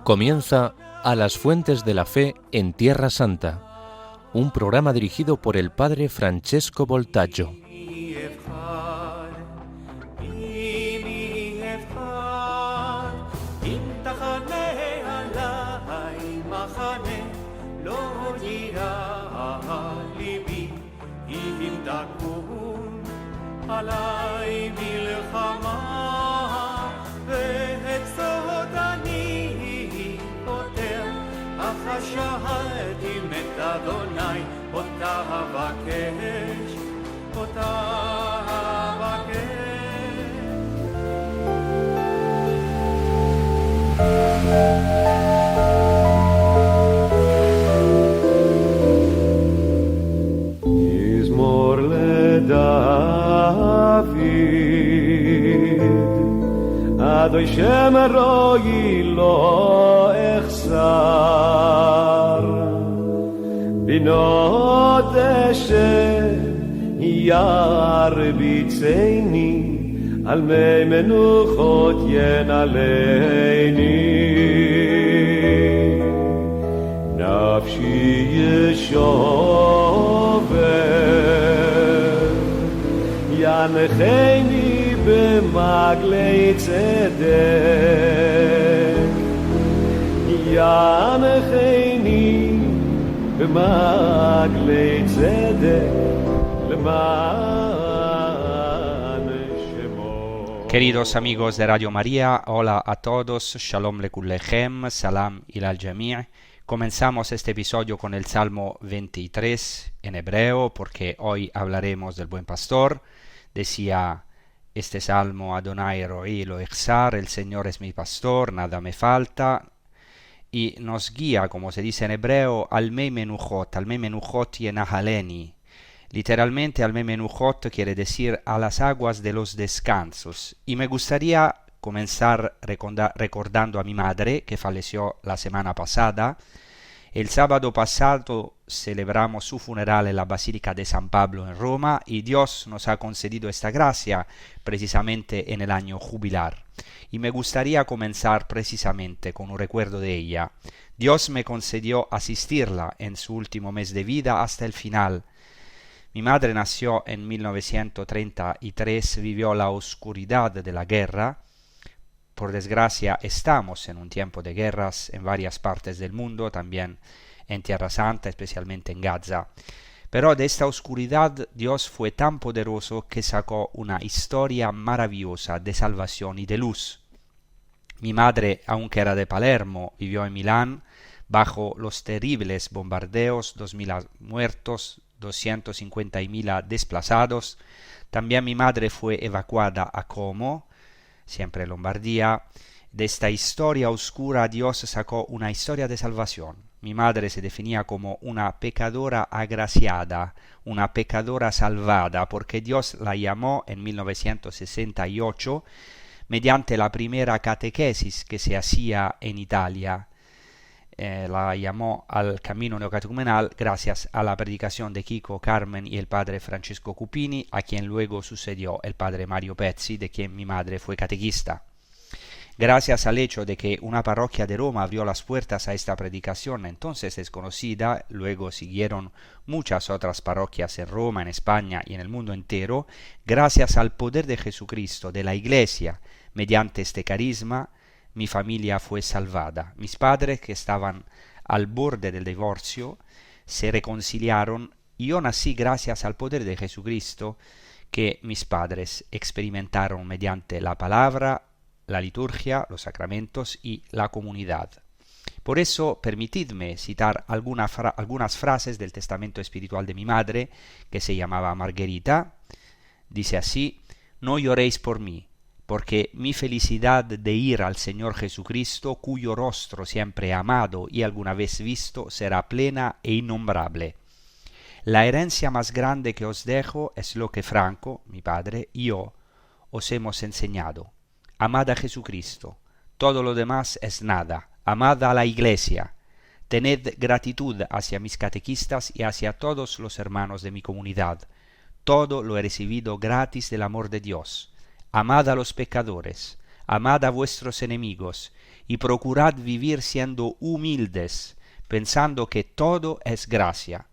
Comienza A las Fuentes de la Fe en Tierra Santa, un programa dirigido por el padre Francesco Voltaggio. מזמור לדוד, אדוני שם רואי לא אחסר, בנות אשר ירביצני, על מי מנוחות ינעלני. נפשי ישובר, ינחני במעגלי צדק, ינחני במעגלי צדק, למען שמו. Queridos amigos de Radio María, hola a todos, Shalom Lekulechem, Salam Ilal Jami'. Comenzamos este episodio con el Salmo 23 en hebreo porque hoy hablaremos del Buen Pastor. Decía este Salmo: Adonai Ro'i lo echsar, el Señor es mi pastor, nada me falta. Y nos guía, como se dice en hebreo, al mei menuchot yenahaleni. Literalmente al mei menuchot quiere decir a las aguas de los descansos. Y me gustaría comenzar recordando a mi madre, que falleció la semana pasada. El sábado pasado celebramos su funeral en la Basílica de San Pablo en Roma y Dios nos ha concedido esta gracia precisamente en el año jubilar. Y me gustaría comenzar precisamente con un recuerdo de ella. Dios me concedió asistirla en su último mes de vida hasta el final. Mi madre nació en 1933, vivió la oscuridad de la guerra. Por desgracia, estamos en un tiempo de guerras en varias partes del mundo, también en Tierra Santa, especialmente en Gaza. Pero de esta oscuridad Dios fue tan poderoso que sacó una historia maravillosa de salvación y de luz. Mi madre, aunque era de Palermo, vivió en Milán bajo los terribles bombardeos, 2.000 muertos, 250.000 desplazados. También mi madre fue evacuada a Como, siempre Lombardía. De esta historia oscura Dios sacó una historia de salvación. Mi madre se definía como una pecadora agraciada, una pecadora salvada, porque Dios la llamó en 1968 mediante la primera catequesis que se hacía en Italia. La llamó al camino neocatecumenal gracias a la predicación de Kiko Carmen y el padre Francesco Cupini, a quien luego sucedió el padre Mario Pezzi, de quien mi madre fue catequista. Gracias al hecho de que una parroquia de Roma abrió las puertas a esta predicación entonces desconocida, luego siguieron muchas otras parroquias en Roma, en España y en el mundo entero, gracias al poder de Jesucristo, de la Iglesia, mediante este carisma, mi familia fue salvada. Mis padres, que estaban al borde del divorcio, se reconciliaron y yo nací gracias al poder de Jesucristo que mis padres experimentaron mediante la palabra, la liturgia, los sacramentos y la comunidad. Por eso, permitidme citar algunas frases del testamento espiritual de mi madre, que se llamaba Margherita. Dice así: no lloréis por mí, porque mi felicidad de ir al Señor Jesucristo, cuyo rostro siempre he amado y alguna vez visto, será plena e innombrable. La herencia más grande que os dejo es lo que Franco, mi padre, y yo os hemos enseñado. Amad a Jesucristo, todo lo demás es nada. Amad a la Iglesia. Tened gratitud hacia mis catequistas y hacia todos los hermanos de mi comunidad. Todo lo he recibido gratis del amor de Dios. Amad a los pecadores, amad a vuestros enemigos, y procurad vivir siendo humildes, pensando que todo es gracia.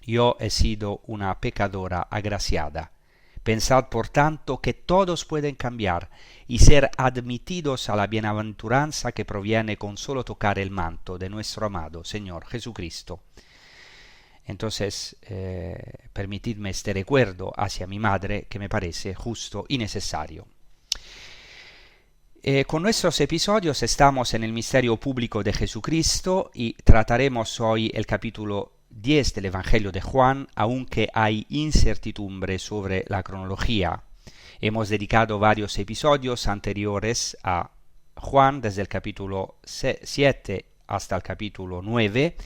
Yo he sido una pecadora agraciada. Pensad, por tanto, que todos pueden cambiar y ser admitidos a la bienaventuranza que proviene con solo tocar el manto de nuestro amado Señor Jesucristo. Entonces, permitidme este recuerdo hacia mi madre que me parece justo y necesario. Con nuestros episodios estamos en el misterio público de Jesucristo y trataremos hoy el capítulo 10 del Evangelio de Juan, aunque hay incertidumbre sobre la cronología. Hemos dedicado varios episodios anteriores a Juan, desde el capítulo 7 hasta el capítulo 9,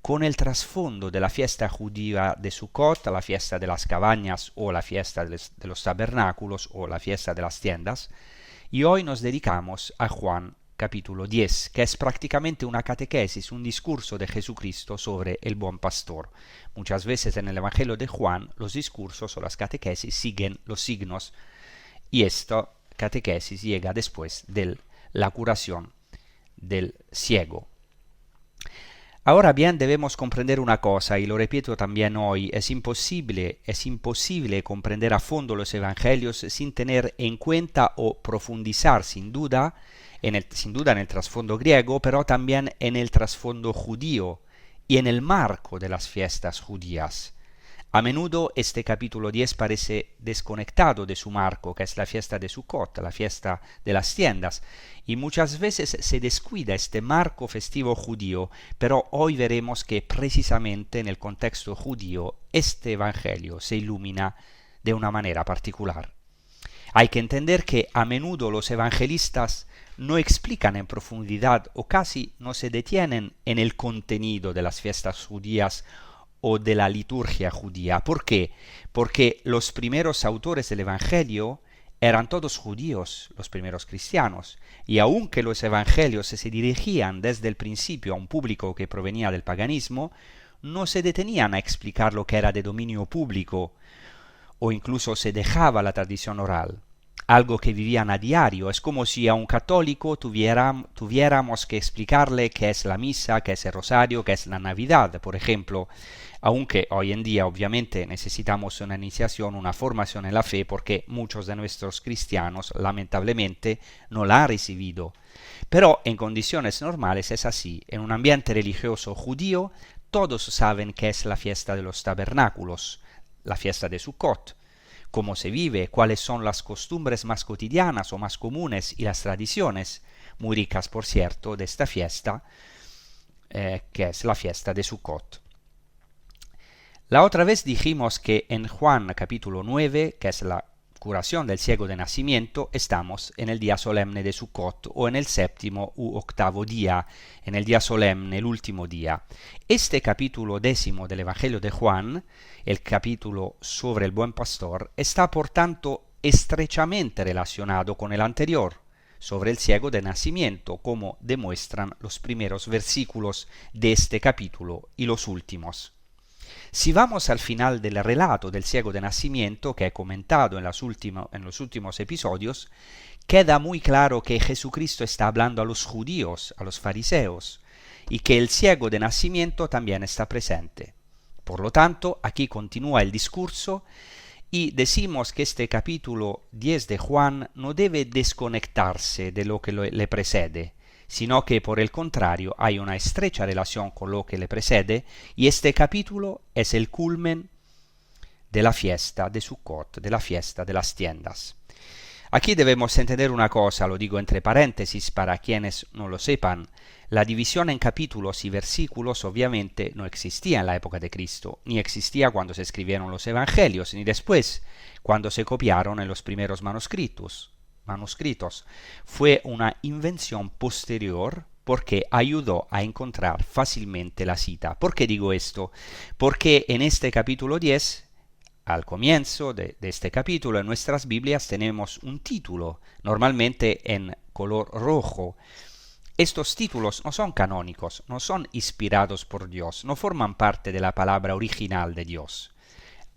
con el trasfondo de la fiesta judía de Sukkot, la fiesta de las cabañas o la fiesta de los tabernáculos o la fiesta de las tiendas, y hoy nos dedicamos a Juan capítulo 10, que es prácticamente una catequesis, un discurso de Jesucristo sobre el buen pastor. Muchas veces en el Evangelio de Juan los discursos o las catequesis siguen los signos, y esta catequesis llega después de la curación del ciego. Ahora bien, debemos comprender una cosa, y lo repito también hoy, es imposible comprender a fondo los evangelios sin tener en cuenta o profundizar sin duda en el trasfondo griego, pero también en el trasfondo judío y en el marco de las fiestas judías. A menudo este capítulo 10 parece desconectado de su marco, que es la fiesta de Sukkot, la fiesta de las tiendas, y muchas veces se descuida este marco festivo judío, pero hoy veremos que precisamente en el contexto judío este evangelio se ilumina de una manera particular. Hay que entender que a menudo los evangelistas no explican en profundidad o casi no se detienen en el contenido de las fiestas judías o de la liturgia judía. ¿Por qué? Porque los primeros autores del Evangelio eran todos judíos, los primeros cristianos, y aunque los evangelios se dirigían desde el principio a un público que provenía del paganismo, no se detenían a explicar lo que era de dominio público, o incluso se dejaba la tradición oral, algo que vivían a diario. Es como si a un católico tuviéramos que explicarle qué es la misa, qué es el rosario, qué es la Navidad, por ejemplo, aunque hoy en día obviamente necesitamos una iniciación, una formación en la fe, porque muchos de nuestros cristianos lamentablemente no la han recibido. Pero en condiciones normales es así. En un ambiente religioso judío todos saben qué es la fiesta de los tabernáculos, la fiesta de Sukkot, cómo se vive, cuáles son las costumbres más cotidianas o más comunes y las tradiciones, muy ricas por cierto, de esta fiesta, que es la fiesta de Sukkot. La otra vez dijimos que en Juan capítulo 9, que es la curación del ciego de nacimiento, estamos en el día solemne de Sukkot o en el séptimo u octavo día, en el día solemne, el último día. Este capítulo 10 del Evangelio de Juan, el capítulo sobre el buen pastor, está por tanto estrechamente relacionado con el anterior, sobre el ciego de nacimiento, como demuestran los primeros versículos de este capítulo y los últimos. Si vamos al final del relato del ciego de nacimiento que he comentado en los últimos episodios, queda muy claro que Jesucristo está hablando a los judíos, a los fariseos, y que el ciego de nacimiento también está presente. Por lo tanto, aquí continúa el discurso y decimos que este capítulo 10 de Juan no debe desconectarse de lo que le precede, sino que por el contrario hay una estrecha relación con lo que le precede, y este capítulo es el culmen de la fiesta de Sukkot, de la fiesta de las tiendas. Aquí debemos entender una cosa, lo digo entre paréntesis para quienes no lo sepan. La división en capítulos y versículos obviamente no existía en la época de Cristo, ni existía cuando se escribieron los evangelios, ni después, cuando se copiaron en los primeros manuscritos. Fue una invención posterior porque ayudó a encontrar fácilmente la cita. ¿Por qué digo esto? Porque en este capítulo 10, al comienzo de este capítulo, en nuestras Biblias tenemos un título, normalmente en color rojo, Estos títulos no son canónicos, no son inspirados por Dios, no forman parte de la palabra original de Dios.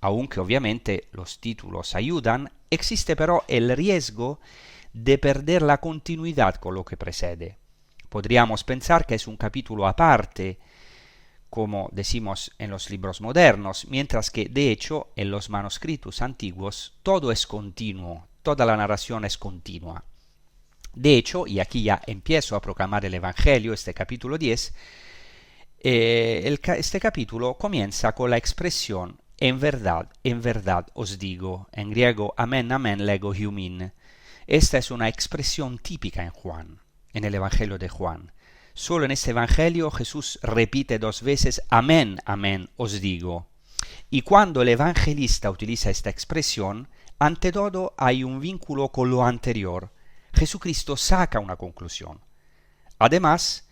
Aunque obviamente los títulos ayudan, existe pero el riesgo de perder la continuidad con lo que precede. Podríamos pensar que es un capítulo aparte, como decimos en los libros modernos, mientras que de hecho en los manuscritos antiguos todo es continuo, toda la narración es continua. De hecho, y aquí ya empiezo a proclamar el Evangelio, este capítulo 10, este capítulo comienza con la expresión en verdad os digo, en griego amen amen lego humin. Esta es una expresión típica en Juan, en el Evangelio de Juan. Solo en este Evangelio Jesús repite 2 veces amén, amén os digo. Y cuando el evangelista utiliza esta expresión, ante todo hay un vínculo con lo anterior. Jesucristo saca una conclusión. Además,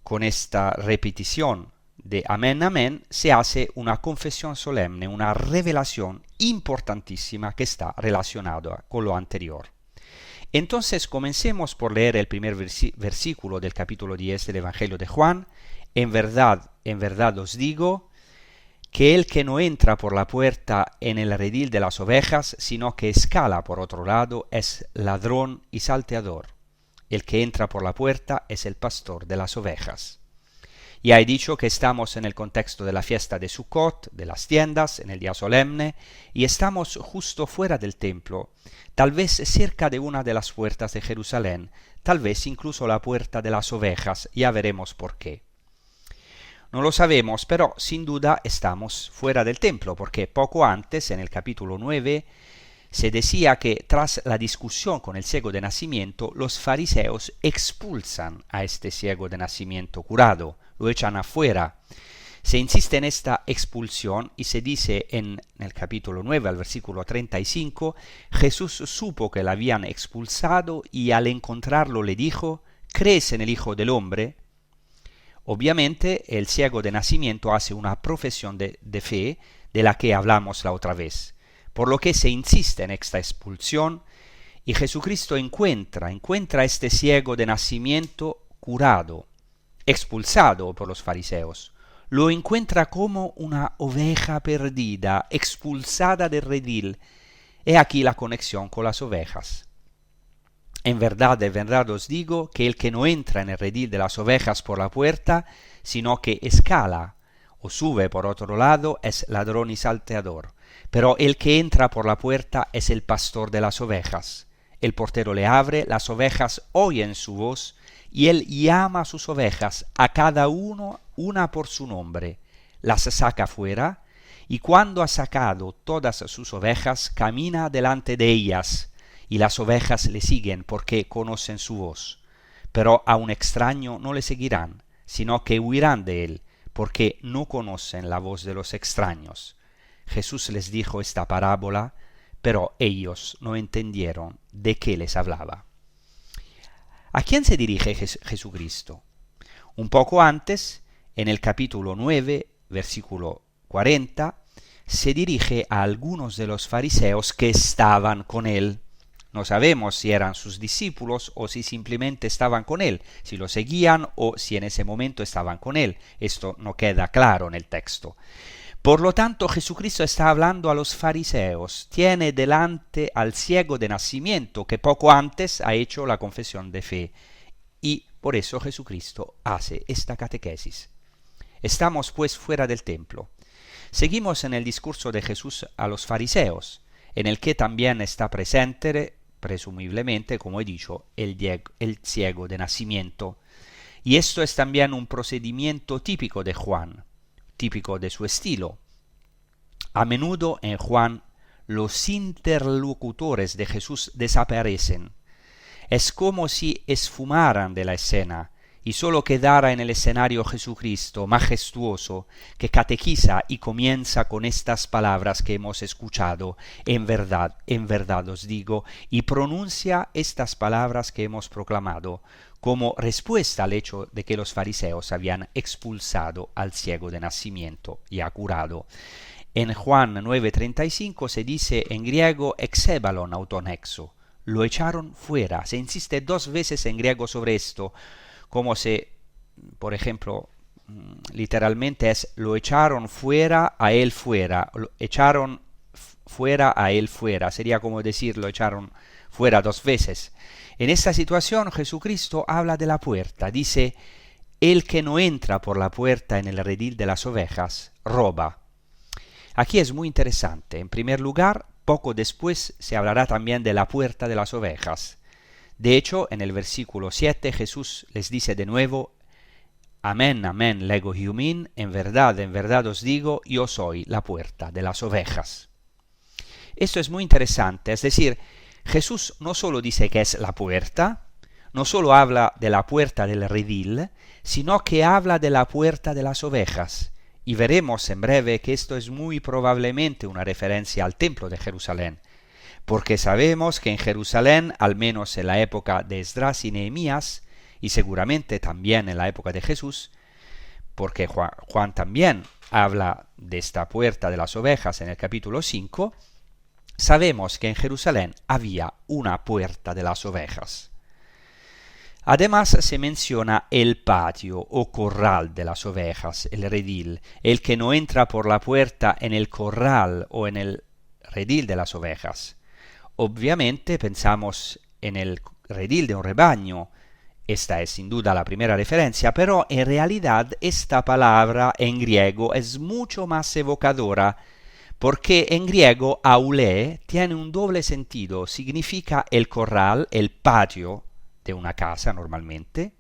con esta repetición de amén, amén, se hace una confesión solemne, una revelación importantísima que está relacionada con lo anterior. Entonces comencemos por leer el primer versículo del capítulo 10 del Evangelio de Juan. En verdad os digo, que el que no entra por la puerta en el redil de las ovejas, sino que escala por otro lado, es ladrón y salteador. El que entra por la puerta es el pastor de las ovejas. Ya he dicho que estamos en el contexto de la fiesta de Sukkot, de las tiendas, en el día solemne, y estamos justo fuera del templo, tal vez cerca de una de las puertas de Jerusalén, tal vez incluso la puerta de las ovejas, ya veremos por qué. No lo sabemos, pero sin duda estamos fuera del templo, porque poco antes, en el capítulo 9, se decía que tras la discusión con el ciego de nacimiento, los fariseos expulsan a este ciego de nacimiento curado, lo echan afuera. Se insiste en esta expulsión y se dice en el capítulo 9, al versículo 35, Jesús supo que la habían expulsado y al encontrarlo le dijo, ¿crees en el Hijo del Hombre? Obviamente el ciego de nacimiento hace una profesión de fe de la que hablamos la otra vez, por lo que se insiste en esta expulsión y Jesucristo encuentra a este ciego de nacimiento curado, expulsado por los fariseos. Lo encuentra como una oveja perdida, expulsada del redil. He aquí la conexión con las ovejas. En verdad os digo que el que no entra en el redil de las ovejas por la puerta, sino que escala o sube por otro lado, es ladrón y salteador. Pero el que entra por la puerta es el pastor de las ovejas. El portero le abre, las ovejas oyen su voz, y él llama a sus ovejas, a cada uno una por su nombre, las saca fuera, y cuando ha sacado todas sus ovejas, camina delante de ellas, y las ovejas le siguen porque conocen su voz. Pero a un extraño no le seguirán, sino que huirán de él, porque no conocen la voz de los extraños. Jesús les dijo esta parábola, pero ellos no entendieron de qué les hablaba. ¿A quién se dirige Jesucristo? Un poco antes, en el capítulo 9, versículo 40, se dirige a algunos de los fariseos que estaban con él. No sabemos si eran sus discípulos o si simplemente estaban con él, si lo seguían o si en ese momento estaban con él. Esto no queda claro en el texto. Por lo tanto, Jesucristo está hablando a los fariseos, tiene delante al ciego de nacimiento que poco antes ha hecho la confesión de fe, y por eso Jesucristo hace esta catequesis. Estamos pues fuera del templo. Seguimos en el discurso de Jesús a los fariseos, en el que también está presente, presumiblemente, como he dicho, el ciego de nacimiento. Y esto es también un procedimiento típico de Juan, típico de su estilo. A menudo en Juan los interlocutores de Jesús desaparecen. Es como si esfumaran de la escena y solo quedara en el escenario Jesucristo majestuoso que catequiza y comienza con estas palabras que hemos escuchado, en verdad os digo, y pronuncia estas palabras que hemos proclamado como respuesta al hecho de que los fariseos habían expulsado al ciego de nacimiento y ha curado. En Juan 9:35 se dice en griego exebalon auton exo, lo echaron fuera. Se insiste 2 veces en griego sobre esto, como si, por ejemplo, literalmente es lo echaron fuera a él fuera, lo echaron fuera a él fuera, sería como decir lo echaron fuera dos veces. En esta situación Jesucristo habla de la puerta, dice: el que no entra por la puerta en el redil de las ovejas, roba. Aquí es muy interesante. En primer lugar, poco después se hablará también de la puerta de las ovejas. De hecho, en el versículo 7 Jesús les dice de nuevo: amén, amén, lego hiumin, en verdad os digo, yo soy la puerta de las ovejas. Esto es muy interesante, es decir, Jesús no solo dice que es la puerta, no solo habla de la puerta del redil, sino que habla de la puerta de las ovejas. Y veremos en breve que esto es muy probablemente una referencia al templo de Jerusalén, porque sabemos que en Jerusalén, al menos en la época de Esdras y Nehemías, y seguramente también en la época de Jesús, porque Juan también habla de esta puerta de las ovejas en el capítulo 5, sabemos que en Jerusalén había una puerta de las ovejas. Además se menciona el patio o corral de las ovejas, el redil. El que no entra por la puerta en el corral o en el redil de las ovejas. Obviamente pensamos en el redil de un rebaño. Esta es sin duda la primera referencia, pero en realidad esta palabra en griego es mucho más evocadora, porque en griego aulé tiene un doble sentido, significa el corral, el patio de una casa normalmente.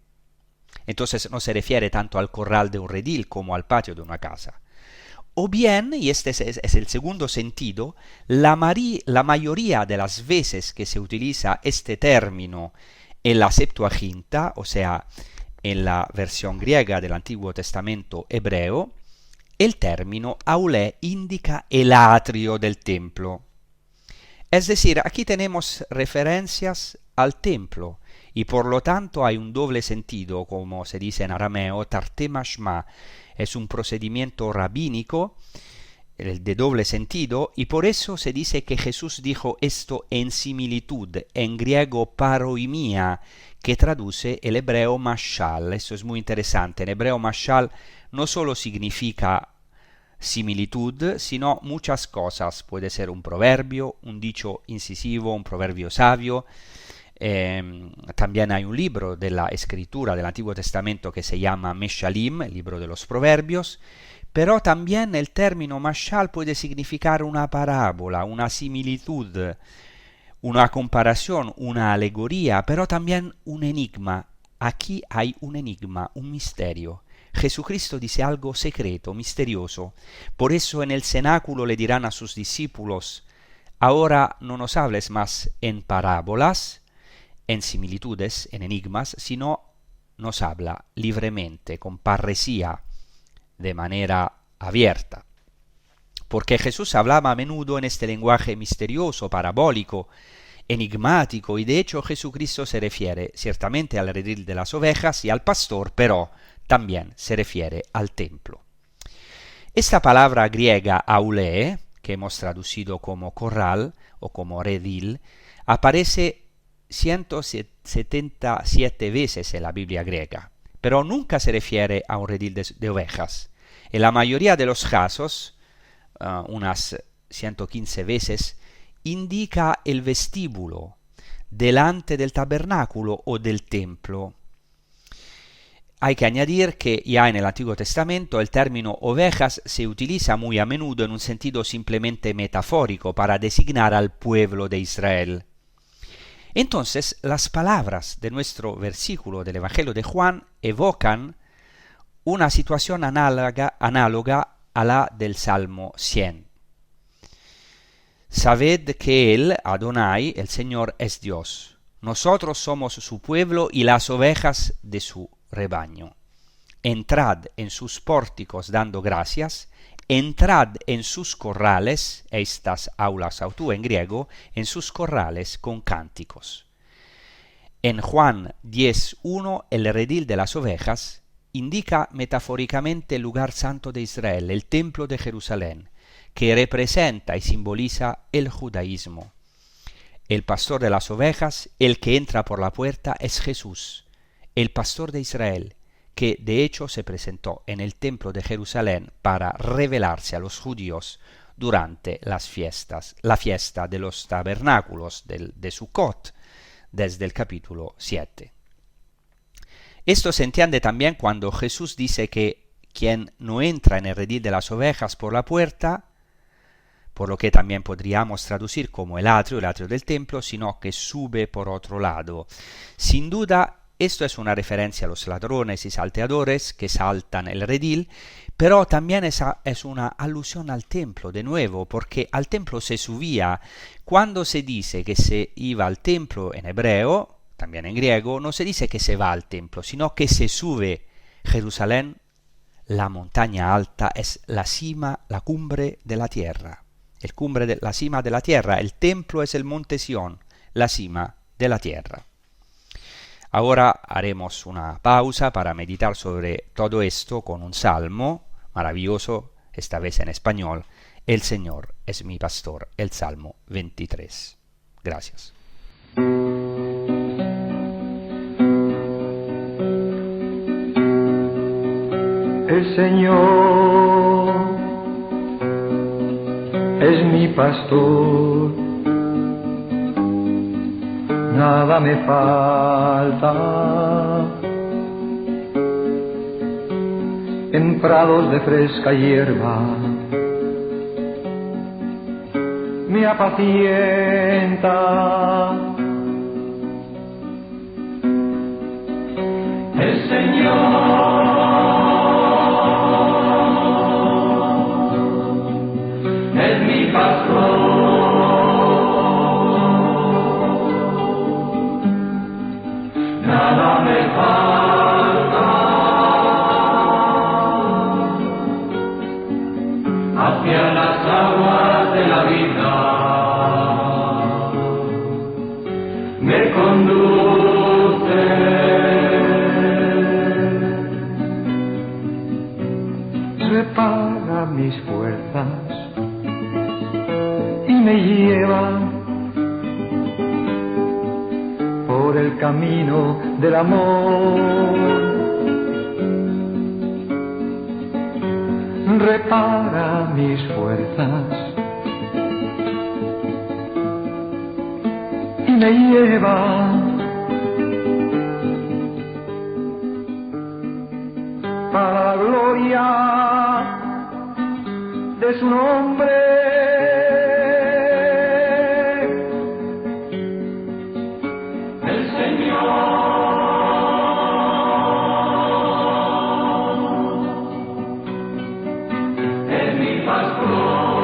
Entonces no se refiere tanto al corral de un redil como al patio de una casa. O bien, y este es el segundo sentido, la mayoría de las veces que se utiliza este término en la Septuaginta, o sea, en la versión griega del Antiguo Testamento hebreo, el término aulé indica el atrio del templo. Es decir, aquí tenemos referencias al templo, y por lo tanto hay un doble sentido, como se dice en arameo, tarte mashma, es un procedimiento rabínico de doble sentido, y por eso se dice que Jesús dijo esto en similitud, en griego paroimia, que traduce el hebreo mashal. Esto es muy interesante. En hebreo mashal no solo significa similitud, sino muchas cosas. Puede ser un proverbio, un dicho incisivo, un proverbio sabio. También hay un libro de la escritura del Antiguo Testamento que se llama Meshalim, el libro de los proverbios, pero también el término mashal puede significar una parábola, una similitud, una comparación, una alegoría, pero también un enigma. Aquí hay un enigma, un misterio. Jesucristo dice algo secreto, misterioso. Por eso en el cenáculo le dirán a sus discípulos: ahora no nos hables más en parábolas, en similitudes, en enigmas, sino nos habla libremente, con parresía, de manera abierta. Porque Jesús hablaba a menudo en este lenguaje misterioso, parabólico, enigmático, y de hecho Jesucristo se refiere ciertamente al redil de las ovejas y al pastor, pero también se refiere al templo. Esta palabra griega aulé, que hemos traducido como corral o como redil, aparece 177 veces en la Biblia griega, pero nunca se refiere a un redil de ovejas. En la mayoría de los casos, unas 115 veces, indica el vestíbulo delante del tabernáculo o del templo. Hay que añadir que ya en el Antiguo Testamento el término ovejas se utiliza muy a menudo en un sentido simplemente metafórico para designar al pueblo de Israel. Entonces, las palabras de nuestro versículo del Evangelio de Juan evocan una situación análoga a la del Salmo 100. Sabed que Él, Adonai, el Señor, es Dios. Nosotros somos su pueblo y las ovejas de su rebaño. Entrad en sus pórticos dando gracias, entrad en sus corrales, estas aulas autú en griego, en sus corrales con cánticos. En Juan 10:1 el redil de las ovejas indica metafóricamente el lugar santo de Israel, el templo de Jerusalén, que representa y simboliza el judaísmo. El pastor de las ovejas, el que entra por la puerta, es Jesús. el pastor de Israel, que de hecho se presentó en el templo de Jerusalén para revelarse a los judíos durante las fiestas, la fiesta de los tabernáculos de Sukkot, desde el capítulo 7. Esto se entiende también cuando Jesús dice que quien no entra en el redil de las ovejas por la puerta, por lo que también podríamos traducir como el atrio del templo, sino que sube por otro lado. Sin duda, esto es una referencia a los ladrones y salteadores que saltan el redil, pero también es una alusión al templo, de nuevo, porque al templo se subía. Cuando se dice que se iba al templo en hebreo, también en griego, no se dice que se va al templo, sino que se sube. Jerusalén, la montaña alta, es la cima, la cumbre de la tierra. La cima de la tierra. El templo es el monte Sión, la cima de la tierra. Ahora haremos una pausa para meditar sobre todo esto con un salmo maravilloso, esta vez en español. El Señor es mi pastor, el Salmo 23. Gracias. El Señor es mi pastor, nada me falta. En prados de fresca hierba me apacienta. El Señor es mi pastor, nada me falta. Hacia las aguas de la vida me conduce. Repara mis fuerzas y me lleva por el camino del amor. Repara mis fuerzas y me lleva para la gloria de su nombre. El Señor es mi pastor,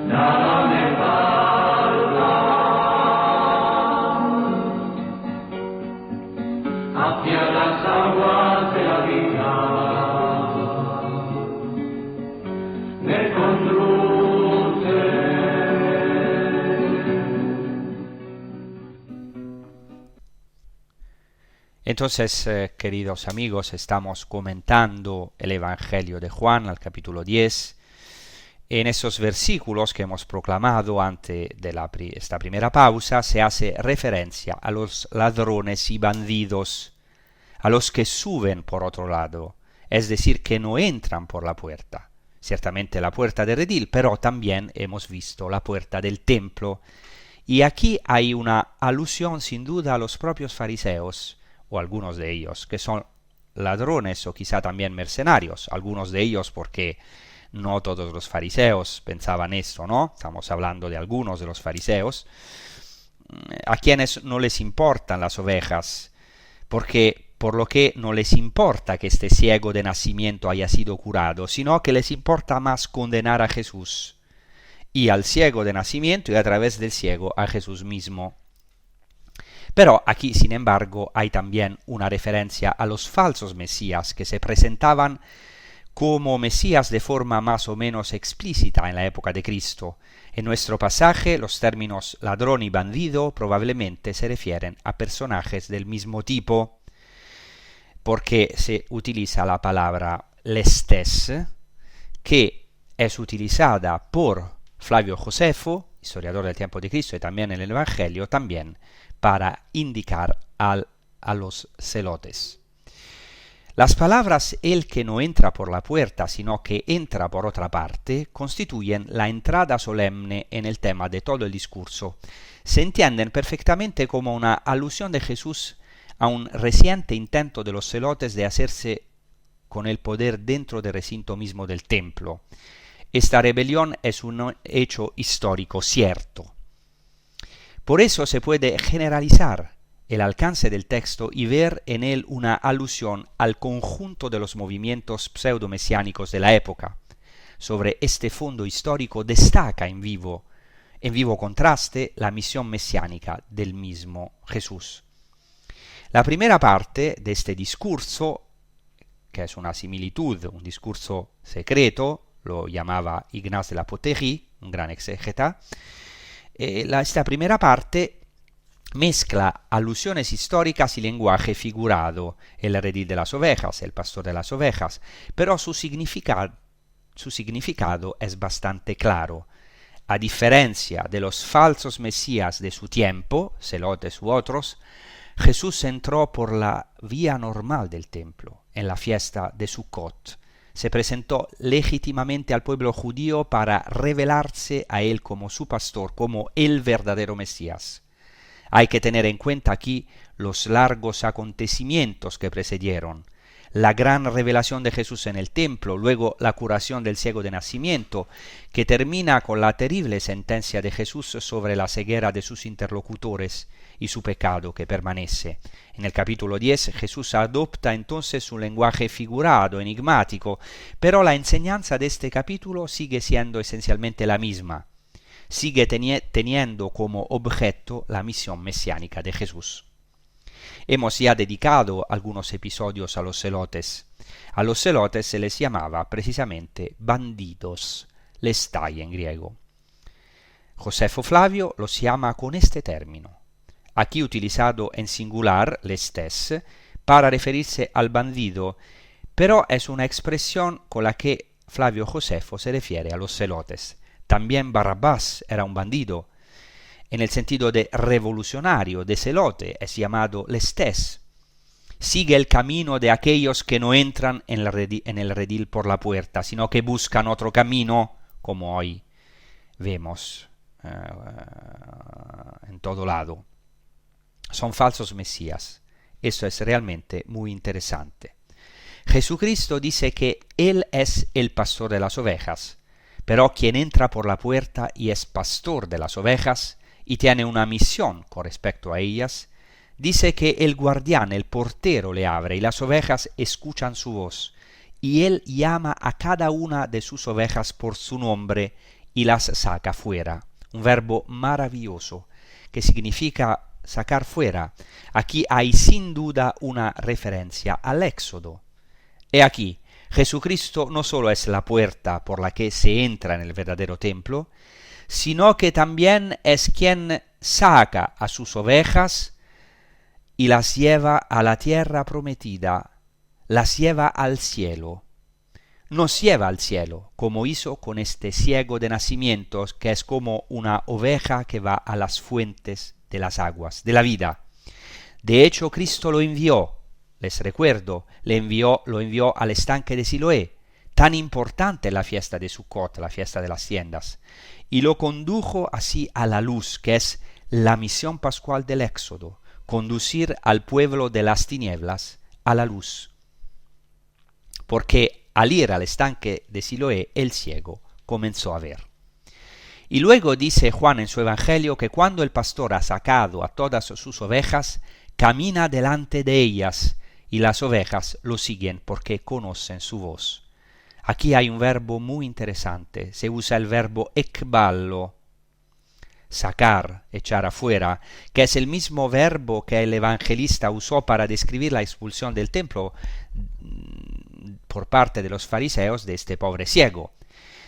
nada me falta. Hacia las aguas de la vida me conduce. Entonces, queridos amigos, estamos comentando el Evangelio de Juan al capítulo 10. En esos versículos que hemos proclamado antes de esta primera pausa, se hace referencia a los ladrones y bandidos, a los que suben por otro lado, es decir, que no entran por la puerta. Ciertamente la puerta de redil, pero también hemos visto la puerta del templo. Y aquí hay una alusión sin duda a los propios fariseos, o algunos de ellos, que son ladrones o quizá también mercenarios, algunos de ellos porque no todos los fariseos pensaban esto, ¿no? Estamos hablando de algunos de los fariseos, a quienes no les importan las ovejas, por lo que no les importa que este ciego de nacimiento haya sido curado, sino que les importa más condenar a Jesús, y al ciego de nacimiento y a través del ciego a Jesús mismo. Pero aquí, sin embargo, hay también una referencia a los falsos mesías que se presentaban como mesías de forma más o menos explícita en la época de Cristo. En nuestro pasaje, los términos ladrón y bandido probablemente se refieren a personajes del mismo tipo, porque se utiliza la palabra lestes, que es utilizada por Flavio Josefo historiador del tiempo de Cristo y también en el Evangelio, también para indicar a los celotes. Las palabras el que no entra por la puerta, sino que entra por otra parte, constituyen la entrada solemne en el tema de todo el discurso. Se entienden perfectamente como una alusión de Jesús a un reciente intento de los celotes de hacerse con el poder dentro del recinto mismo del templo. Esta rebelión es un hecho histórico cierto. Por eso se puede generalizar el alcance del texto y ver en él una alusión al conjunto de los movimientos pseudo-mesiánicos de la época. Sobre este fondo histórico destaca en vivo contraste la misión mesiánica del mismo Jesús. La primera parte de este discurso, que es una similitud, un discurso secreto, lo llamaba Ignace de la Poterie, un gran exégeta. Esta primera parte mezcla alusiones históricas y lenguaje figurado, el redil de las ovejas, el pastor de las ovejas, pero su significado es bastante claro. A diferencia de los falsos mesías de su tiempo, celotes u otros, Jesús entró por la vía normal del templo, en la fiesta de Sukkot. Se presentó legítimamente al pueblo judío para revelarse a él como su pastor, como el verdadero Mesías. Hay que tener en cuenta aquí los largos acontecimientos que precedieron, la gran revelación de Jesús en el templo, luego la curación del ciego de nacimiento, que termina con la terrible sentencia de Jesús sobre la ceguera de sus interlocutores y su pecado que permanece. En el capítulo 10 Jesús adopta entonces un lenguaje figurado, enigmático, pero la enseñanza de este capítulo sigue siendo esencialmente la misma. Sigue teniendo como objeto la misión mesiánica de Jesús. Hemos ya dedicado algunos episodios a los celotes. A los celotes se les llamaba precisamente bandidos, lestai en griego. Josefo Flavio los llama con este término, aquí utilizado en singular, lestes, para referirse al bandido, pero es una expresión con la que Flavio Josefo se refiere a los celotes. También Barrabás era un bandido. En el sentido de revolucionario, de celote, es llamado lestes. Sigue el camino de aquellos que no entran en el redil por la puerta, sino que buscan otro camino, como hoy vemos en todo lado. Son falsos mesías. Eso es realmente muy interesante. Jesucristo dice que Él es el pastor de las ovejas, pero quien entra por la puerta y es pastor de las ovejas y tiene una misión con respecto a ellas, dice que el guardián, el portero le abre y las ovejas escuchan su voz, y Él llama a cada una de sus ovejas por su nombre y las saca fuera. Un verbo maravilloso que significa sacar fuera. Aquí hay sin duda una referencia al Éxodo. He aquí, Jesucristo no solo es la puerta por la que se entra en el verdadero templo, sino que también es quien saca a sus ovejas y las lleva a la tierra prometida, las lleva al cielo. Nos lleva al cielo, como hizo con este ciego de nacimiento, que es como una oveja que va a las fuentes de las aguas, de la vida. De hecho, Cristo lo envió, les recuerdo, lo envió al estanque de Siloé, tan importante la fiesta de Sukkot, la fiesta de las tiendas, y lo condujo así a la luz, que es la misión pascual del Éxodo, conducir al pueblo de las tinieblas a la luz. Porque al ir al estanque de Siloé, el ciego comenzó a ver. Y luego dice Juan en su Evangelio que cuando el pastor ha sacado a todas sus ovejas, camina delante de ellas, y las ovejas lo siguen porque conocen su voz. Aquí hay un verbo muy interesante, se usa el verbo ekballo, sacar, echar afuera, que es el mismo verbo que el evangelista usó para describir la expulsión del templo por parte de los fariseos de este pobre ciego.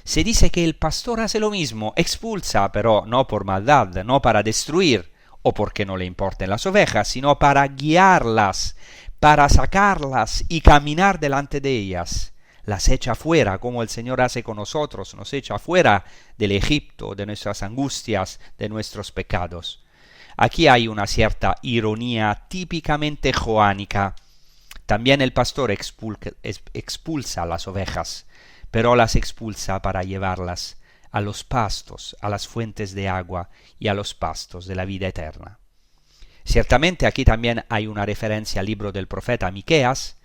Se dice que el pastor hace lo mismo, expulsa, pero no por maldad, no para destruir, o porque no le importen las ovejas, sino para guiarlas, para sacarlas y caminar delante de ellas. las echa fuera, como el Señor hace con nosotros, nos echa fuera del Egipto, de nuestras angustias, de nuestros pecados. Aquí hay una cierta ironía típicamente joánica. También el pastor expulsa las ovejas, pero las expulsa para llevarlas a los pastos, a las fuentes de agua y a los pastos de la vida eterna. Ciertamente aquí también hay una referencia al libro del profeta Miqueas,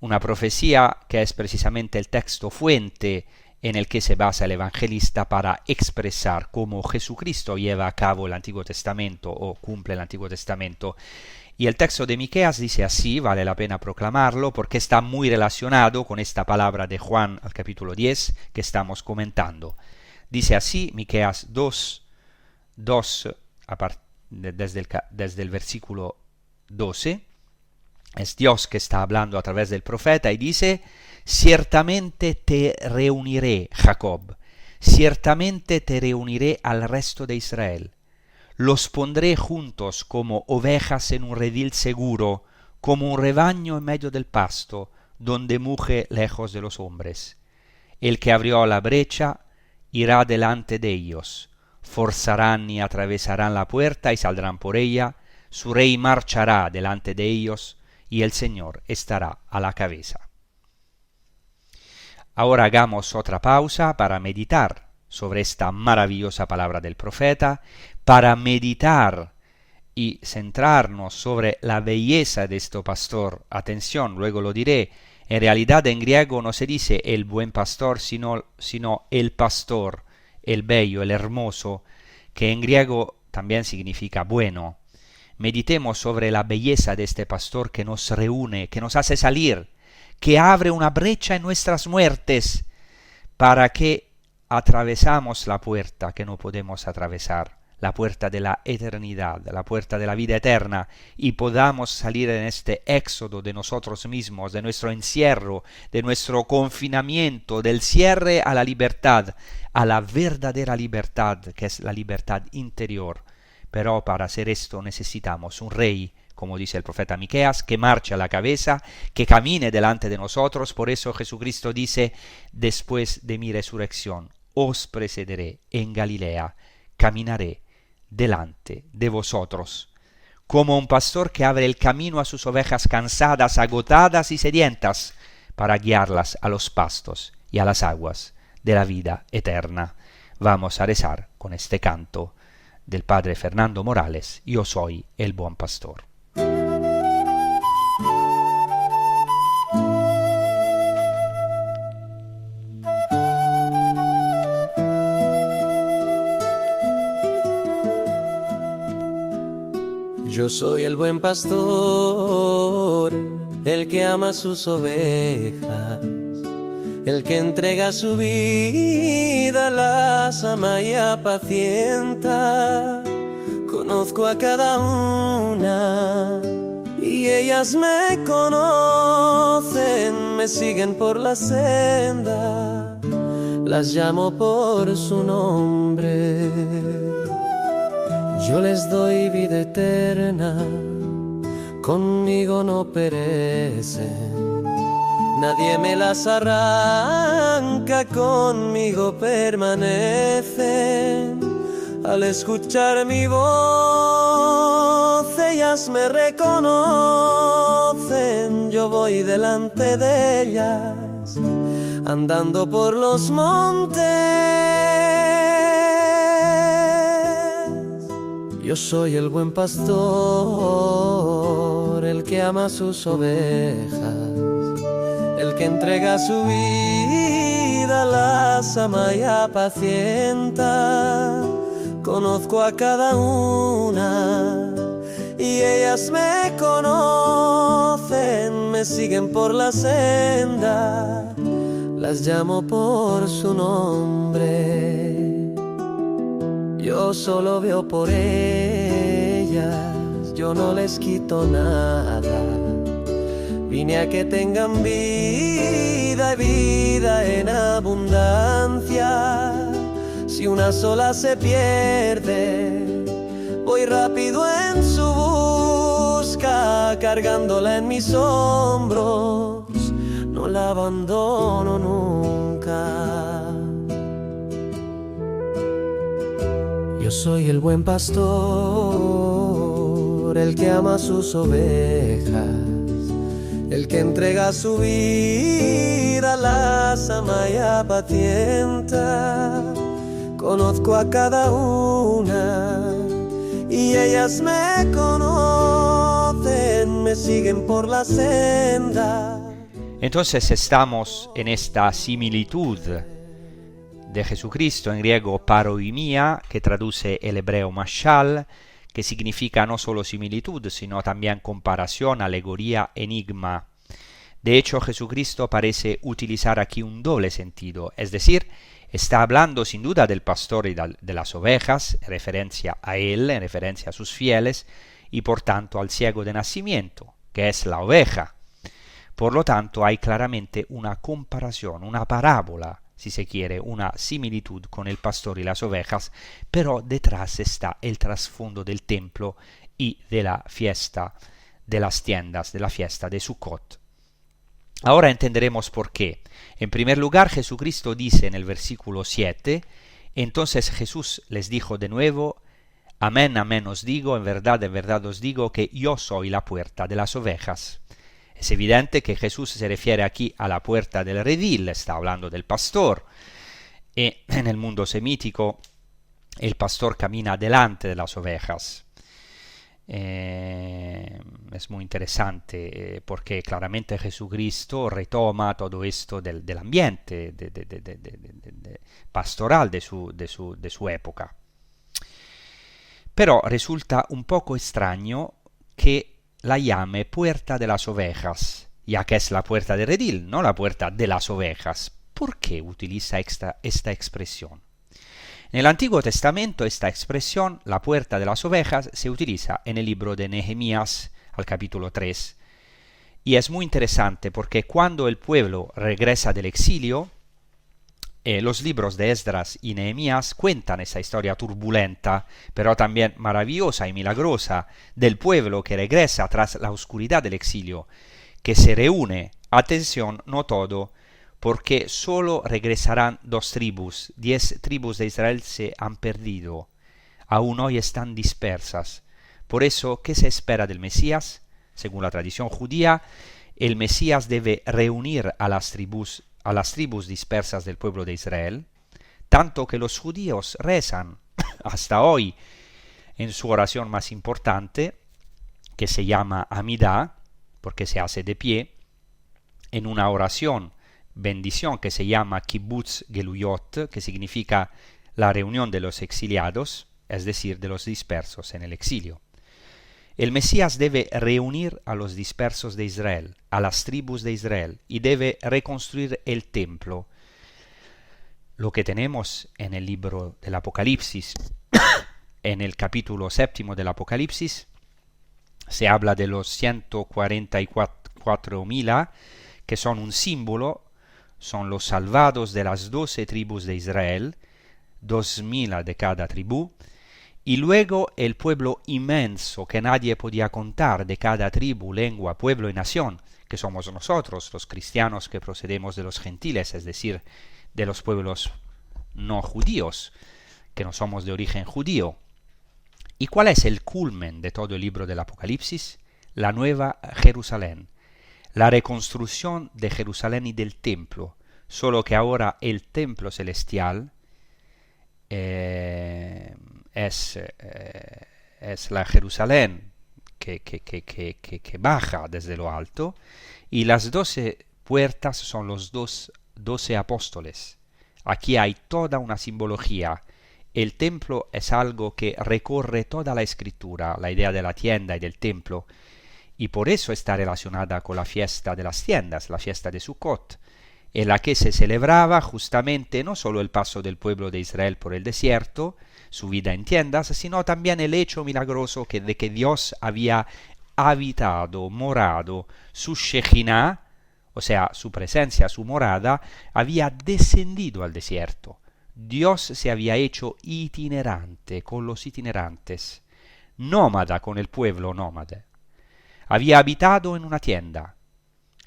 una profecía que es precisamente el texto fuente en el que se basa el evangelista para expresar cómo Jesucristo lleva a cabo el Antiguo Testamento o cumple el Antiguo Testamento. Y el texto de Miqueas dice así, vale la pena proclamarlo, porque está muy relacionado con esta palabra de Juan al capítulo 10 que estamos comentando. Dice así, Miqueas 2, desde el versículo 12, es Dios que está hablando a través del profeta y dice: ciertamente te reuniré, Jacob, ciertamente te reuniré al resto de Israel. Los pondré juntos como ovejas en un redil seguro, como un rebaño en medio del pasto, donde muge lejos de los hombres. El que abrió la brecha irá delante de ellos. Forzarán y atravesarán la puerta y saldrán por ella. Su rey marchará delante de ellos y el Señor estará a la cabeza. Ahora hagamos otra pausa para meditar sobre esta maravillosa palabra del profeta, para meditar y centrarnos sobre la belleza de este pastor. Atención, luego lo diré, en realidad en griego no se dice el buen pastor, sino el pastor, el bello, el hermoso, que en griego también significa bueno. Meditemos sobre la belleza de este pastor que nos reúne, que nos hace salir, que abre una brecha en nuestras muertes para que atravesamos la puerta que no podemos atravesar, la puerta de la eternidad, la puerta de la vida eterna, y podamos salir en este éxodo de nosotros mismos, de nuestro encierro, de nuestro confinamiento, del cierre a la libertad, a la verdadera libertad, que es la libertad interior. Pero para hacer esto necesitamos un rey, como dice el profeta Miqueas, que marche a la cabeza, que camine delante de nosotros. Por eso Jesucristo dice: después de mi resurrección os precederé en Galilea, caminaré delante de vosotros, como un pastor que abre el camino a sus ovejas cansadas, agotadas y sedientas, para guiarlas a los pastos y a las aguas de la vida eterna. Vamos a rezar con este canto del Padre Fernando Morales: Yo soy el buen pastor. Yo soy el buen pastor, el que ama sus ovejas, el que entrega su vida, las ama y apacienta. Conozco a cada una y ellas me conocen, me siguen por la senda, las llamo por su nombre. Yo les doy vida eterna, conmigo no perecen. Nadie me las arranca, conmigo permanecen. Al escuchar mi voz, ellas me reconocen. Yo voy delante de ellas, andando por los montes. Yo soy el buen pastor, el que ama sus ovejas, el que entrega su vida, las ama y apacienta. Conozco a cada una y ellas me conocen, me siguen por la senda, las llamo por su nombre. Yo solo veo por ellas, yo no les quito nada. Vine a que tengan vida y vida en abundancia. Si una sola se pierde, voy rápido en su busca, cargándola en mis hombros. No no la abandono nunca. Yo soy el buen pastor, el que ama sus ovejas, el que entrega su vida, las ama y apacienta. Conozco a cada una y ellas me conocen, me siguen por la senda. Entonces estamos en esta similitud de Jesucristo, en griego paroimia, que traduce el hebreo mashal, que significa no solo similitud, sino también comparación, alegoría, enigma. De hecho, Jesucristo parece utilizar aquí un doble sentido, es decir, está hablando sin duda del pastor y de las ovejas, en referencia a él, en referencia a sus fieles, y por tanto al ciego de nacimiento, que es la oveja. Por lo tanto, hay claramente una comparación, una parábola, si se quiere, una similitud con el pastor y las ovejas, pero detrás está el trasfondo del templo y de la fiesta de las tiendas, de la fiesta de Sukkot. Ahora entenderemos por qué. En primer lugar, Jesucristo dice en el versículo 7, entonces Jesús les dijo de nuevo, amén, amén os digo, en verdad os digo, que yo soy la puerta de las ovejas. Es evidente que Jesús se refiere aquí a la puerta del redil, está hablando del pastor. Y en el mundo semítico, el pastor camina delante de las ovejas. Es muy interesante porque claramente Jesucristo retoma todo esto del ambiente pastoral de su época. Pero resulta un poco extraño que la llame puerta de las ovejas, ya que es la puerta de redil, no la puerta de las ovejas. ¿Por qué utiliza esta expresión? En el Antiguo Testamento esta expresión, la puerta de las ovejas, se utiliza en el libro de Nehemías, al capítulo 3. Y es muy interesante porque cuando el pueblo regresa del exilio, los libros de Esdras y Nehemías cuentan esa historia turbulenta, pero también maravillosa y milagrosa, del pueblo que regresa tras la oscuridad del exilio, que se reúne, atención, no todo, porque solo regresarán 2 tribus, 10 tribus de Israel se han perdido, aún hoy están dispersas. Por eso, ¿qué se espera del Mesías? Según la tradición judía, el Mesías debe reunir a las tribus dispersas del pueblo de Israel, tanto que los judíos rezan hasta hoy en su oración más importante, que se llama Amidá, porque se hace de pie, en una oración, bendición que se llama Kibbutz Geluyot, que significa la reunión de los exiliados, es decir, de los dispersos en el exilio. El Mesías debe reunir a los dispersos de Israel, a las tribus de Israel, y debe reconstruir el templo. Lo que tenemos en el libro del Apocalipsis, en el capítulo 7 del Apocalipsis, se habla de los 144.000, que son un símbolo, son los salvados de las 12 tribus de Israel, 2.000 de cada tribu, y luego el pueblo inmenso que nadie podía contar de cada tribu, lengua, pueblo y nación, que somos nosotros, los cristianos que procedemos de los gentiles, es decir, de los pueblos no judíos, que no somos de origen judío. ¿Y cuál es el culmen de todo el libro del Apocalipsis? La nueva Jerusalén, la reconstrucción de Jerusalén y del templo, solo que ahora el templo celestial es la Jerusalén que baja desde lo alto, y las 12 puertas son los 12 apóstoles. Aquí hay toda una simbología. El templo es algo que recorre toda la escritura, la idea de la tienda y del templo, y por eso está relacionada con la fiesta de las tiendas, la fiesta de Sukkot, en la que se celebraba justamente no solo el paso del pueblo de Israel por el desierto, su vida en tiendas, sino también el hecho milagroso de que Dios había habitado, morado, su Shejinah, o sea, su presencia, su morada, había descendido al desierto. Dios se había hecho itinerante con los itinerantes, nómada con el pueblo nómada. Había habitado en una tienda.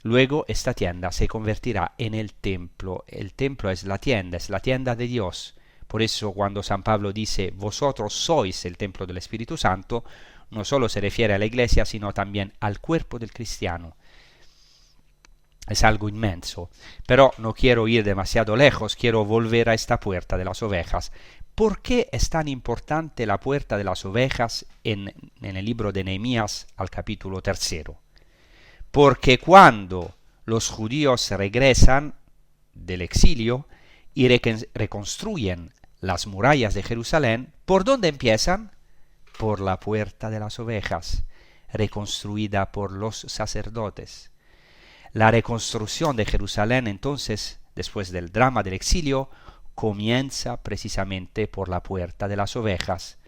Luego esta tienda se convertirá en el templo. El templo es la tienda de Dios. Por eso cuando San Pablo dice, vosotros sois el templo del Espíritu Santo, no solo se refiere a la iglesia, sino también al cuerpo del cristiano. Es algo inmenso. Pero no quiero ir demasiado lejos, quiero volver a esta puerta de las ovejas. ¿Por qué es tan importante la puerta de las ovejas en el libro de Nehemías al capítulo 3? Porque cuando los judíos regresan del exilio y reconstruyen las murallas de Jerusalén, ¿por dónde empiezan? Por la puerta de las ovejas, reconstruida por los sacerdotes. La reconstrucción de Jerusalén, entonces, después del drama del exilio, comienza precisamente por la puerta de las ovejas.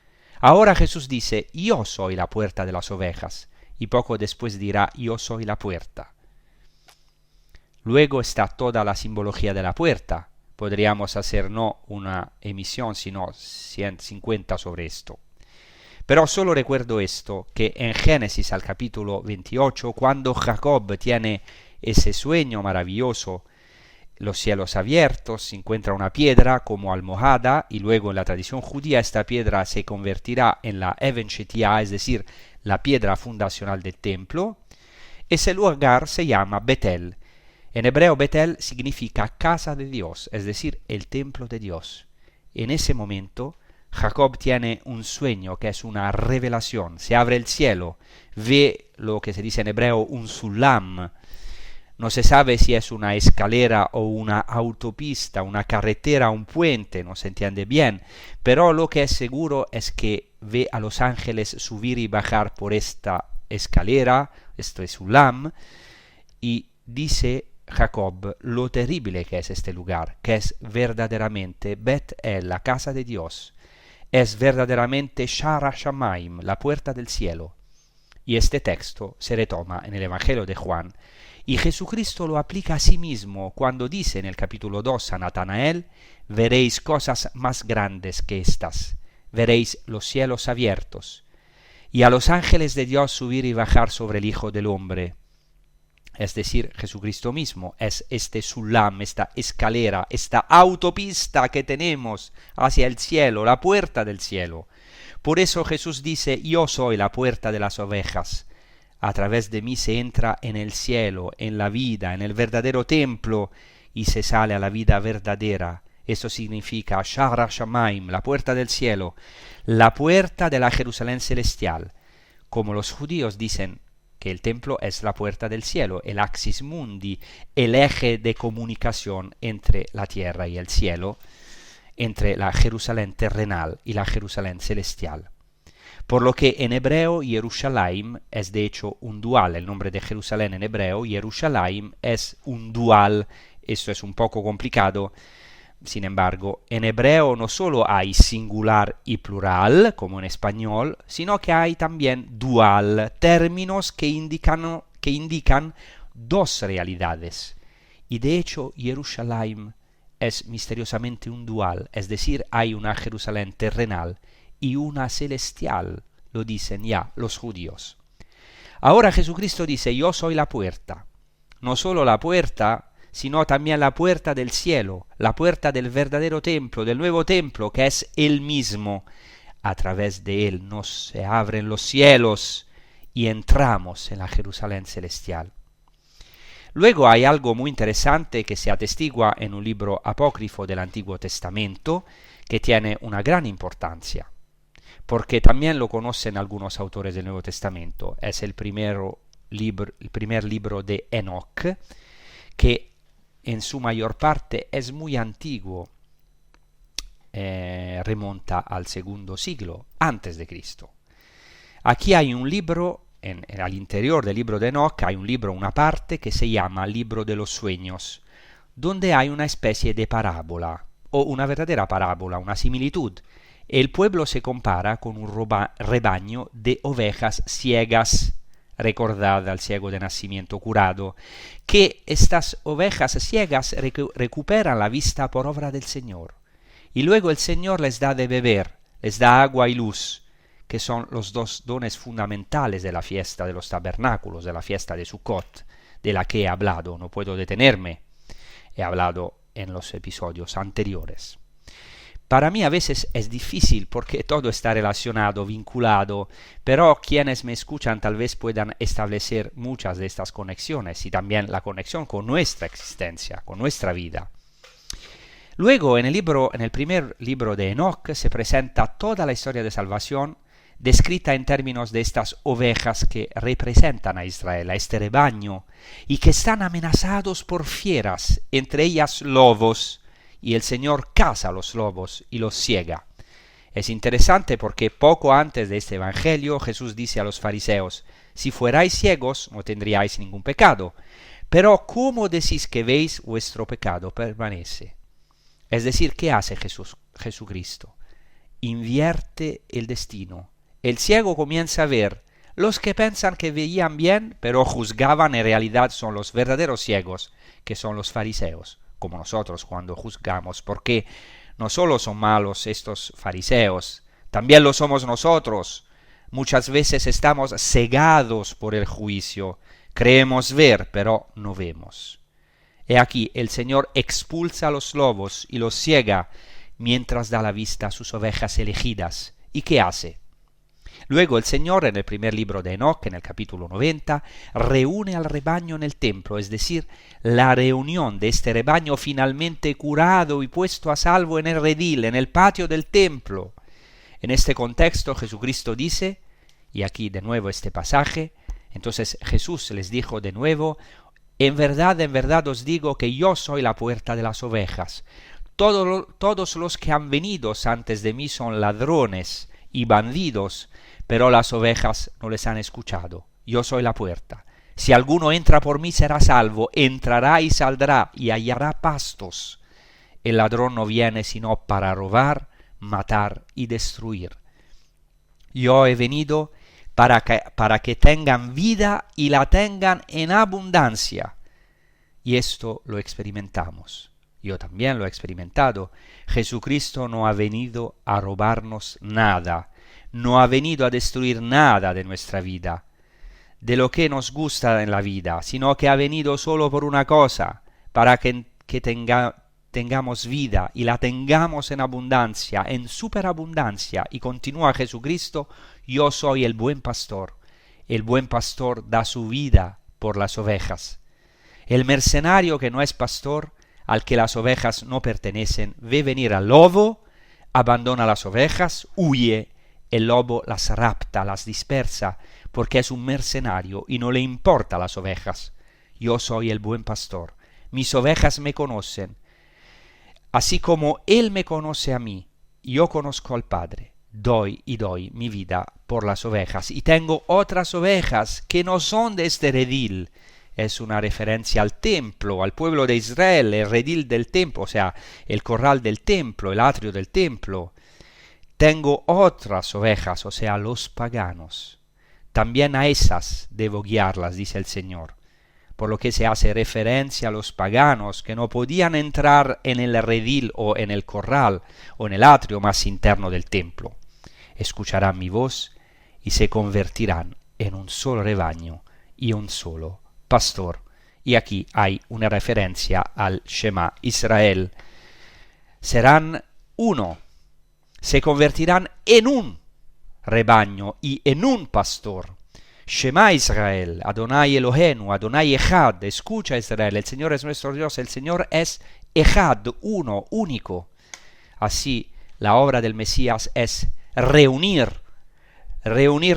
Ahora Jesús dice, yo soy la puerta de las ovejas, y poco después dirá, yo soy la puerta. Luego está toda la simbología de la puerta. Podríamos hacer no una emisión, sino 150 sobre esto. Pero solo recuerdo esto, que en Génesis al capítulo 28, cuando Jacob tiene ese sueño maravilloso, los cielos abiertos, encuentra una piedra como almohada, y luego en la tradición judía esta piedra se convertirá en la Even Shetia, es decir, la piedra fundacional del templo. Ese lugar se llama Betel. En hebreo Betel significa casa de Dios, es decir, el templo de Dios. En ese momento Jacob tiene un sueño que es una revelación, se abre el cielo, ve lo que se dice en hebreo un sulam. No se sabe si es una escalera o una autopista, una carretera, un puente, no se entiende bien, pero lo que es seguro es que ve a los ángeles subir y bajar por esta escalera, este sulam, y dice Jacob lo terrible que es este lugar, que es verdaderamente Bet-El, la casa de Dios, es verdaderamente Shara Shamaim, la puerta del cielo. Y este texto se retoma en el Evangelio de Juan, y Jesucristo lo aplica a sí mismo cuando dice en el capítulo 2 a Natanael, veréis cosas más grandes que estas, veréis los cielos abiertos, y a los ángeles de Dios subir y bajar sobre el Hijo del Hombre. Es decir, Jesucristo mismo es este sulam, esta escalera, esta autopista que tenemos hacia el cielo, la puerta del cielo. Por eso Jesús dice, yo soy la puerta de las ovejas. A través de mí se entra en el cielo, en la vida, en el verdadero templo, y se sale a la vida verdadera. Eso significa Shara Shamaim, la puerta del cielo, la puerta de la Jerusalén celestial. Como los judíos dicen que el templo es la puerta del cielo, el axis mundi, el eje de comunicación entre la tierra y el cielo, entre la Jerusalén terrenal y la Jerusalén celestial. Por lo que en hebreo Yerushalayim es de hecho un dual, el nombre de Jerusalén en hebreo Yerushalayim es un dual. Esto es un poco complicado. Sin embargo, en hebreo no solo hay singular y plural, como en español, sino que hay también dual, términos que indican dos realidades. Y de hecho, Yerushalayim es misteriosamente un dual, es decir, hay una Jerusalén terrenal y una celestial, lo dicen ya los judíos. Ahora Jesucristo dice, yo soy la puerta. No solo la puerta, sino también la puerta del cielo, la puerta del verdadero templo, del nuevo templo, que es Él mismo. A través de Él nos se abren los cielos y entramos en la Jerusalén celestial. Luego hay algo muy interesante que se atestigua en un libro apócrifo del Antiguo Testamento, que tiene una gran importancia, porque también lo conocen algunos autores del Nuevo Testamento. Es el primer libro de Enoch, que en su mayor parte es muy antiguo, remonta al segundo siglo antes de Cristo. Aquí hay un libro, al interior del libro de Enoch hay un libro, una parte que se llama Libro de los Sueños, donde hay una especie de parábola, o una verdadera parábola, una similitud. El pueblo se compara con un rebaño de ovejas ciegas. Recordad al ciego de nacimiento curado, que estas ovejas ciegas recuperan la vista por obra del Señor. Y luego el Señor les da de beber, les da agua y luz, que son los dos dones fundamentales de la fiesta de los tabernáculos, de la fiesta de Sukkot, de la que he hablado. No puedo detenerme, he hablado en los episodios anteriores. Para mí a veces es difícil porque todo está relacionado, vinculado, pero quienes me escuchan tal vez puedan establecer muchas de estas conexiones y también la conexión con nuestra existencia, con nuestra vida. Luego, en el primer libro de Enoch se presenta toda la historia de salvación descrita en términos de estas ovejas que representan a Israel, a este rebaño, y que están amenazados por fieras, entre ellas lobos, y el Señor caza a los lobos y los ciega. Es interesante porque poco antes de este evangelio Jesús dice a los fariseos: si fuerais ciegos no tendríais ningún pecado, pero ¿cómo decís que veis? Vuestro pecado permanece. Es decir, ¿qué hace Jesucristo? Invierte el destino. El ciego comienza a ver. Los que piensan que veían bien, pero juzgaban, en realidad son los verdaderos ciegos, que son los fariseos, como nosotros cuando juzgamos, porque no solo son malos estos fariseos, también lo somos nosotros. Muchas veces estamos cegados por el juicio, creemos ver, pero no vemos. He aquí, el Señor expulsa a los lobos y los ciega, mientras da la vista a sus ovejas elegidas. ¿Y qué hace? Luego el Señor, en el primer libro de Enoch, en el capítulo 90, reúne al rebaño en el templo, es decir, la reunión de este rebaño finalmente curado y puesto a salvo en el redil, en el patio del templo. En este contexto Jesucristo dice, y aquí de nuevo este pasaje, entonces Jesús les dijo de nuevo: en verdad os digo que yo soy la puerta de las ovejas. Todos los que han venido antes de mí son ladrones y bandidos, pero las ovejas no les han escuchado. Yo soy la puerta. Si alguno entra por mí será salvo, entrará y saldrá y hallará pastos. El ladrón no viene sino para robar, matar y destruir. Yo he venido para que tengan vida y la tengan en abundancia. Y esto lo experimentamos. Yo también lo he experimentado. Jesucristo no ha venido a robarnos nada. No ha venido a destruir nada de nuestra vida, de lo que nos gusta en la vida, sino que ha venido solo por una cosa, para que tengamos vida y la tengamos en abundancia, en superabundancia. Y continúa Jesucristo: yo soy el buen pastor. El buen pastor da su vida por las ovejas. El mercenario que no es pastor, al que las ovejas no pertenecen, ve venir al lobo, abandona las ovejas, huye. El lobo las rapta, las dispersa, porque es un mercenario y no le importa las ovejas. Yo soy el buen pastor. Mis ovejas me conocen. Así como Él me conoce a mí, yo conozco al Padre. Doy mi vida por las ovejas. Y tengo otras ovejas que no son de este redil. Es una referencia al templo, al pueblo de Israel, el redil del templo, o sea, el corral del templo, el atrio del templo. Tengo otras ovejas, o sea, los paganos. También a esas debo guiarlas, dice el Señor. Por lo que se hace referencia a los paganos que no podían entrar en el redil o en el corral o en el atrio más interno del templo. Escucharán mi voz y se convertirán en un solo rebaño y un solo pastor. Y aquí hay una referencia al Shema Israel. Serán uno. Se convertirán en un rebaño y en un pastor. Shema Israel, Adonai Elohenu, Adonai Echad. Escucha Israel, el Señor es nuestro Dios, el Señor es Echad, uno, único. Así, la obra del Mesías es reunir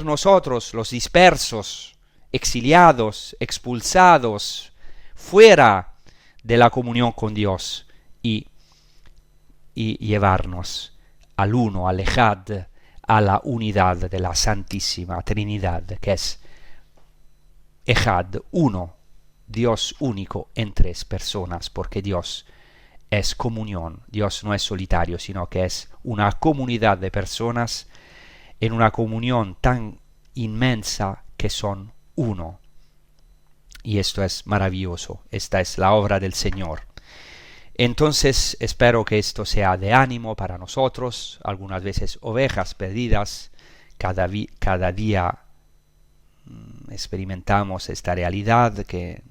nosotros, los dispersos, exiliados, expulsados, fuera de la comunión con Dios, y llevarnos al uno, al Echad, a la unidad de la Santísima Trinidad, que es Echad, uno, Dios único en tres personas, porque Dios es comunión, Dios no es solitario, sino que es una comunidad de personas en una comunión tan inmensa que son uno. Y esto es maravilloso, esta es la obra del Señor. Entonces espero que esto sea de ánimo para nosotros, algunas veces ovejas perdidas, cada día experimentamos esta realidad, que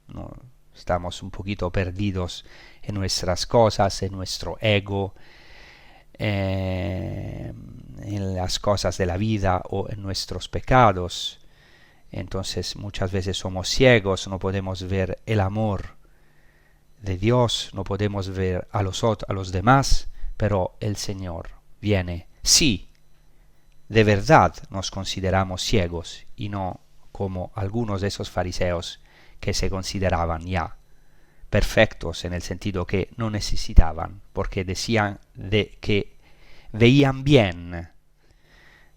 no, estamos un poquito perdidos en nuestras cosas, en nuestro ego, en las cosas de la vida o en nuestros pecados. Entonces muchas veces somos ciegos, no podemos ver el amor de Dios, no podemos ver a los demás, pero el Señor viene. Sí, de verdad nos consideramos ciegos y no como algunos de esos fariseos que se consideraban ya perfectos, en el sentido que no necesitaban, porque decían que veían bien.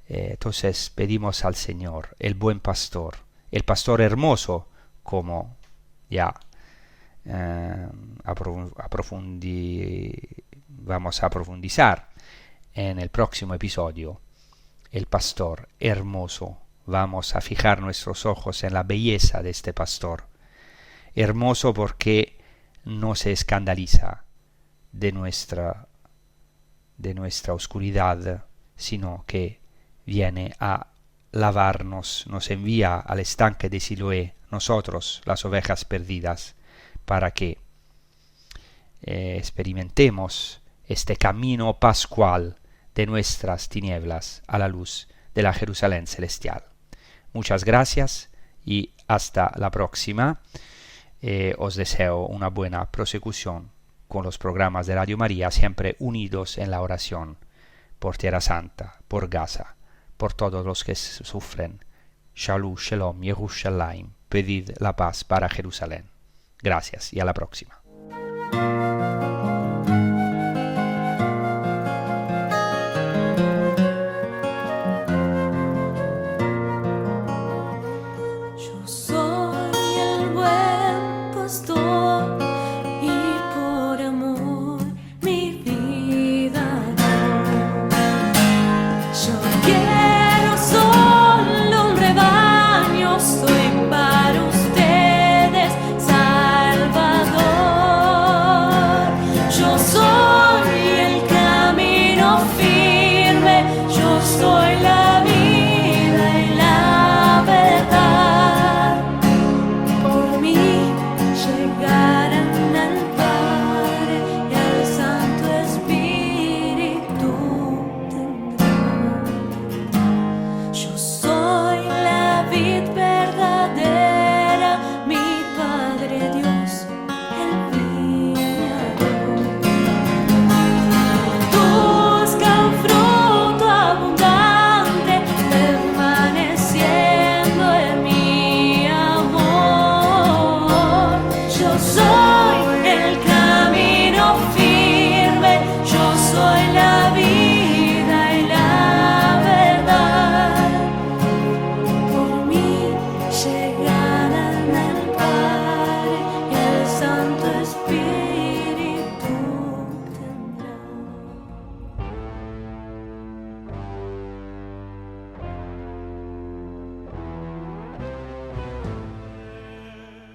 Entonces pedimos al Señor, el buen pastor, el pastor hermoso, como ya vamos a profundizar en el próximo episodio. El pastor hermoso, vamos a fijar nuestros ojos en la belleza de este pastor. Hermoso porque no se escandaliza de nuestra oscuridad, sino que viene a lavarnos, nos envía al estanque de Siloé, nosotros, las ovejas perdidas, para que experimentemos este camino pascual de nuestras tinieblas a la luz de la Jerusalén celestial. Muchas gracias y hasta la próxima. Os deseo una buena prosecución con los programas de Radio María, siempre unidos en la oración por Tierra Santa, por Gaza, por todos los que sufren. Shalom, Shalom, Yerushalayim, pedid la paz para Jerusalén. Gracias y a la próxima.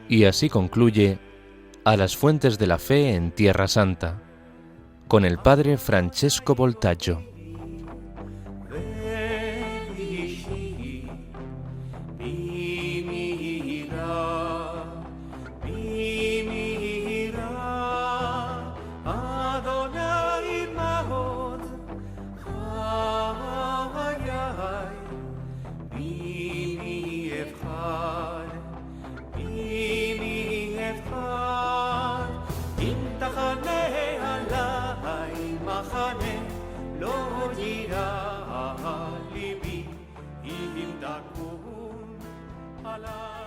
Y así concluye A las fuentes de la fe en Tierra Santa, con el padre Francesco Voltaggio. לא יירא ליבי אם תקום עליי